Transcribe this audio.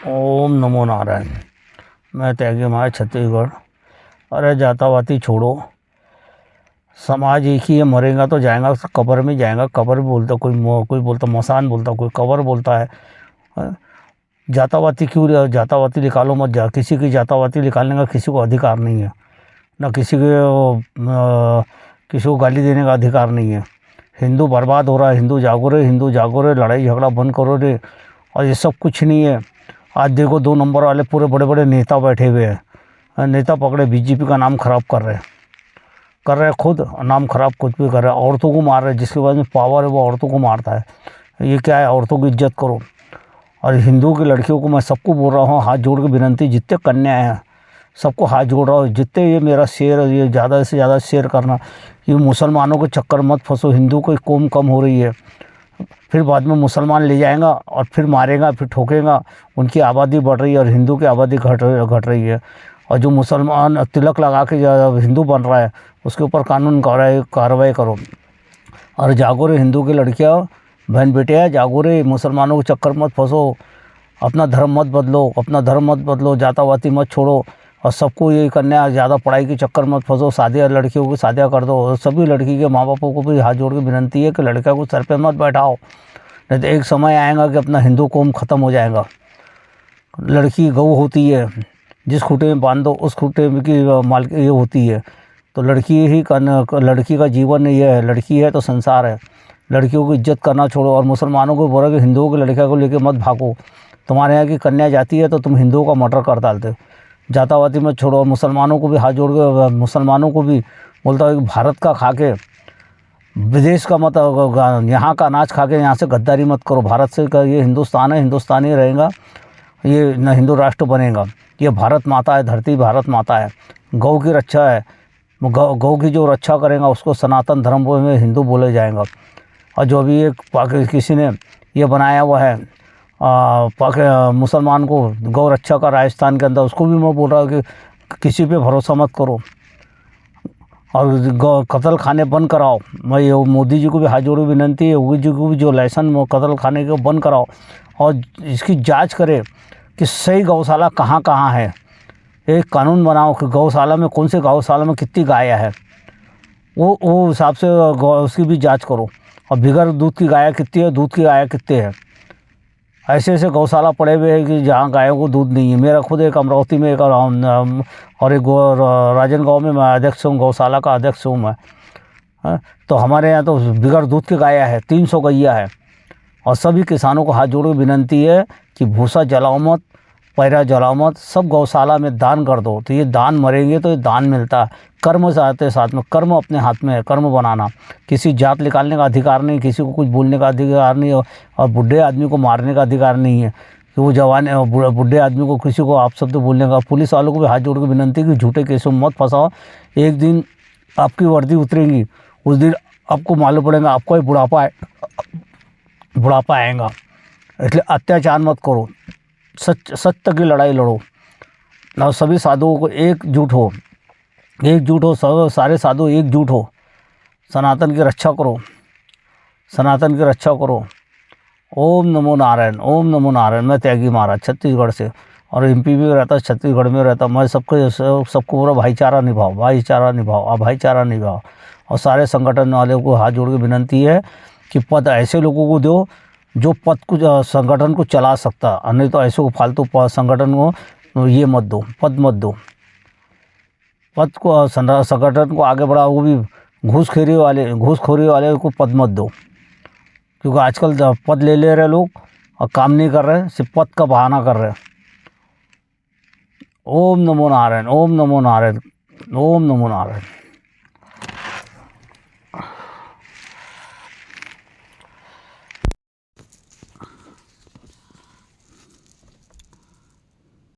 ओम नमो नारायण। मैं त्यागी माया छत्तीसगढ़। अरे जातावाती छोड़ो, समाज एक ही है, मरेगा तो जाएगा कब्र में जाएगा। कब्र बोलता कोई बोलता मसान बोलता, कोई कब्र बोलता है। जातावाती क्यों? जातावाती निकालो मत। किसी की जातावाती निकालने का किसी को अधिकार नहीं है, ना किसी को गाली देने का अधिकार नहीं है। हिंदू बर्बाद हो रहा है, हिंदू जागो रे, हिंदू जागो रे, लड़ाई झगड़ा बंद करो रे। और ये सब कुछ नहीं है। आज देखो 2 नंबर वाले पूरे बड़े बड़े नेता बैठे हुए हैं, नेता पकड़े बीजेपी का नाम खराब कर रहे हैं खुद नाम खराब कुछ भी कर रहे हैं। औरतों को मार रहे हैं, जिसके पास में पावर है वो औरतों को मारता है। ये क्या है? औरतों की इज्जत करो। और हिंदू की लड़कियों को मैं सबको बोल रहा हूँ, हाथ जोड़ के विनंती, जितने कन्या हैं सबको हाथ जोड़ रहा हूँ, जितने ये मेरा शेयर, ये ज़्यादा से ज़्यादा शेयर करना। ये मुसलमानों के चक्कर मत फंसो। हिंदू की कौम कम हो रही है, फिर बाद में मुसलमान ले जाएगा और फिर मारेगा, फिर ठोकेगा। उनकी आबादी बढ़ रही है और हिंदू की आबादी घट रही है। और जो मुसलमान तिलक लगा के हिंदू बन रहा है उसके ऊपर कानून कार्रवाई करो। और जागो रे हिंदू की लड़कियाँ, बहन बेटियाँ, जागो रे, मुसलमानों के चक्कर मत फंसो। अपना धर्म मत बदलो, जातावाती मत छोड़ो। और सबको ये करना है, ज़्यादा पढ़ाई के चक्कर मत फंसो। शादियाँ, लड़कियों की शादियाँ कर दो। और सभी लड़की के माँ बापों को भी हाथ जोड़ के विनंती है कि लड़का को सर पे मत बैठाओ, नहीं तो एक समय आएगा कि अपना हिंदू कौम ख़त्म हो जाएगा। लड़की गऊ होती है, जिस खूटे में बांध दो उस खूटे में की मालिक ये होती है। तो लड़की का जीवन ये है, लड़की है तो संसार है। लड़कियों की इज्जत करना छोड़ो। और मुसलमानों को बोला कि हिंदुओं की लड़कियों को लेकर मत भागो। तुम्हारे यहाँ की कन्या जाती है तो तुम हिंदुओं का मर्डर कर डालते हो। जातावाती मत छोड़ो। और मुसलमानों को भी हाथ जोड़ के, मुसलमानों को भी बोलता हूँ कि भारत का खा के विदेश का मत, यहाँ का अनाज खा के यहाँ से गद्दारी मत करो। भारत से ये हिंदुस्तान है, हिंदुस्तान ही रहेगा, ये न हिंदू राष्ट्र बनेगा। ये भारत माता है, धरती भारत माता है, गौ की रक्षा है। गौ की जो रक्षा करेगा उसको सनातन धर्म में हिंदू बोले जाएगा। और जो भी एक किसी ने ये बनाया हुआ है मुसलमान को गौ रक्षा का राजस्थान के अंदर, उसको भी मैं बोल रहा हूँ कि किसी पे भरोसा मत करो और कत्ल खाने बंद कराओ। मैं ये मोदी जी को भी हाथ जोड़े विनंती है, योगी जी को भी, जो लाइसेंस कत्ल खाने के बंद कराओ और इसकी जांच करे कि सही गौशाला कहाँ कहाँ है। एक कानून बनाओ कि गौशाला में कौन से गौशाला में कितनी गाय है, वो हिसाब से उसकी भी जांच करो। और बगैर दूध की गाय कितनी है, दूध की गाय कितने हैं। ऐसे ऐसे गौशाला पड़े हुए हैं कि जहाँ गायों को दूध नहीं है। मेरा खुद एक अमरावती में एक और एक राजनगांव में मैं अध्यक्ष हूँ, गौशाला का अध्यक्ष हूँ मैं। तो हमारे यहाँ तो बगैर दूध की गाय है, 300 गैया है। और सभी किसानों को हाथ जोड़ के विनंती है कि भूसा जलाओ मत, पैरा जलाओ मत, सब गौशाला में दान कर दो। तो ये दान, मरेंगे तो ये दान मिलता है। कर्म से आते साथ में, कर्म अपने हाथ में है, कर्म बनाना। किसी जात निकालने का अधिकार नहीं, किसी को कुछ बोलने का अधिकार नहीं। और बुढ़े आदमी को मारने का अधिकार नहीं है कि वो जवान बुढ़े आदमी को किसी को आप शब्द बोलने का। पुलिस वालों को भी हाथ जोड़ के विनंती कि झूठे केसों में मत फंसाओ। एक दिन आपकी वर्दी उतरेगी, उस दिन आपको मालूम पड़ेगा आपको ही बुढ़ापा आएगा। इसलिए अत्याचार मत करो, सत्य की लड़ाई लड़ो। और सभी साधुओं को एकजुट हो, सारे साधु एकजुट हो, सनातन की रक्षा करो, सनातन की रक्षा करो। ओम नमो नारायण, ओम नमो नारायण। मैं त्यागी महाराज छत्तीसगढ़ से, और एमपी में रहता, छत्तीसगढ़ में रहता। मैं सबको पूरा भाईचारा निभाओ, भाईचारा निभाओ। और सारे संगठन वाले को हाथ जोड़ के विनंती है कि पद ऐसे लोगों को दो जो पद को, संगठन को चला सकता, नहीं तो ऐसे फालतू संगठन को ये मत दो, पद मत दो। पद को, संगठन को आगे बढ़ाओ, वो भी घूसखोरी वाले को पद मत दो। क्योंकि आजकल पद ले रहे लोग और काम नहीं कर रहे, सिर्फ पद का बहाना कर रहे। ओम नमो नारायण, ओम नमो नारायण, ओम नमो नारायण।